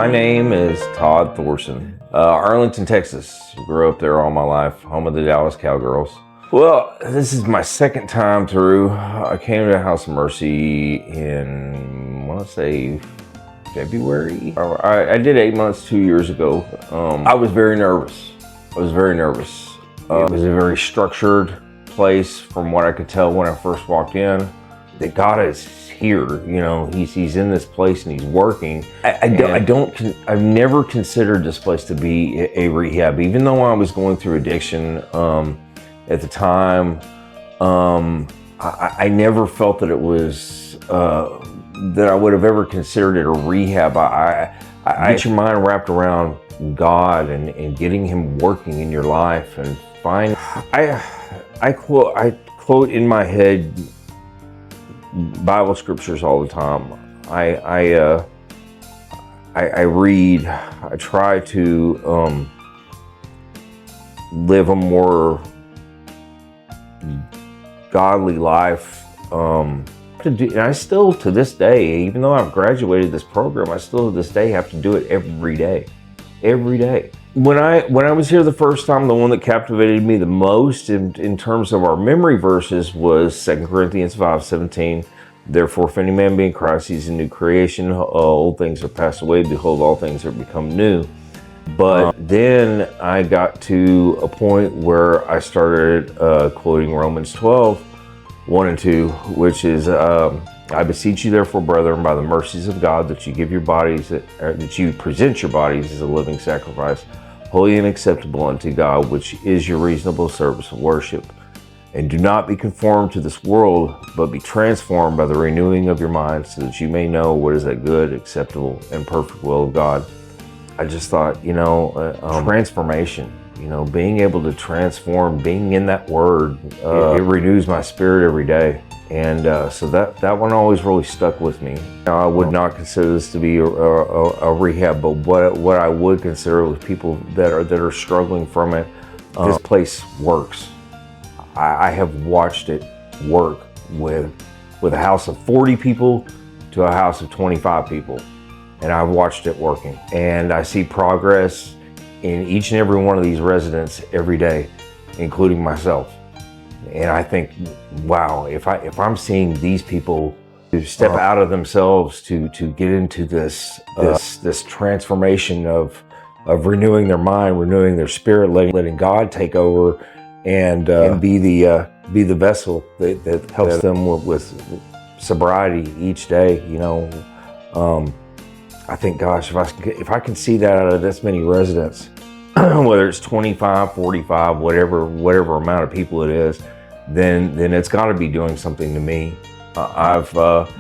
My name is Todd Thorsen. Arlington, Texas. Grew up there all my life, home of the Dallas Cowgirls. Well, this is my second time through. I came to House of Mercy in, I want to say, February. I did 8 months 2 years ago. I was very nervous. It was a very structured place from what I could tell when I first walked in. That God is here, you know, he's in this place and he's working. I've never considered this place to be a rehab, even though I was going through addiction at the time. I never felt that it was that I would have ever considered it a rehab. I get your mind wrapped around God and getting Him working in your life and find. I quote in my head Bible scriptures all the time. I read. I try to live a more godly life. And I still, to this day, even though I've graduated this program, I still to this day have to do it every day. Every day. When I was here the first time, the one that captivated me the most in terms of our memory verses was 2 Corinthians 5:17. Therefore, if any man be in Christ, he's a new creation. Old things are passed away. Behold, all things are become new. But then I got to a point where I started quoting Romans 12:1 and 2, which is, I beseech you therefore, brethren, by the mercies of God, that you give your bodies, that you present your bodies as a living sacrifice, holy and acceptable unto God, which is your reasonable service of worship. And do not be conformed to this world, but be transformed by the renewing of your mind, so that you may know what is that good, acceptable, and perfect will of God. I just thought, transformation, being able to transform, being in that word, it renews my spirit every day. And so that one always really stuck with me. I would not consider this to be a rehab, but what I would consider with people that are struggling from it, this place works. I have watched it work with a house of 40 people to a house of 25 people. And I've watched it working. And I see progress in each and every one of these residents every day, including myself. And I think, wow, if I'm seeing these people to step out of themselves to get into this transformation of renewing their mind, renewing their spirit, letting God take over and be the vessel that helps them with sobriety each day. I think, gosh, if I can see that out of this many residents, whether it's 25, 45, whatever amount of people it is, then it's got to be doing something to me. I've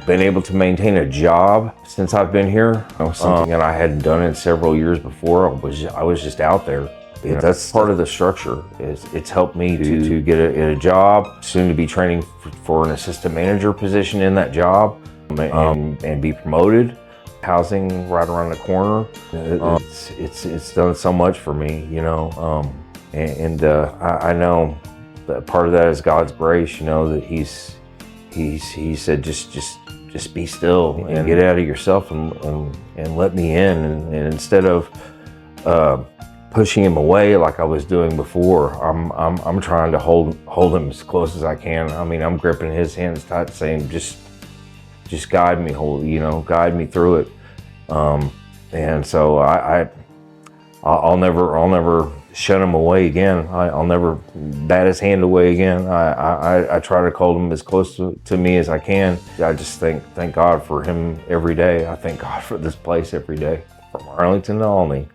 been able to maintain a job since I've been here, something that I hadn't done in several years before. I was just out there. That's part of the structure. It's helped me to get a job, soon to be training for an assistant manager position in that job, and be promoted. Housing right around the corner. It's done so much for me, I know that part of that is God's grace, that He said just be still and get out of yourself and let me in, and instead of pushing Him away like I was doing before, I'm trying to hold Him as close as I can. I mean, I'm gripping His hands tight, saying just guide me, guide me through it. And so I'll never shut Him away again. I'll never bat His hand away again. I try to hold Him as close to me as I can. I just thank God for Him every day. I thank God for this place every day, from Arlington to Albany.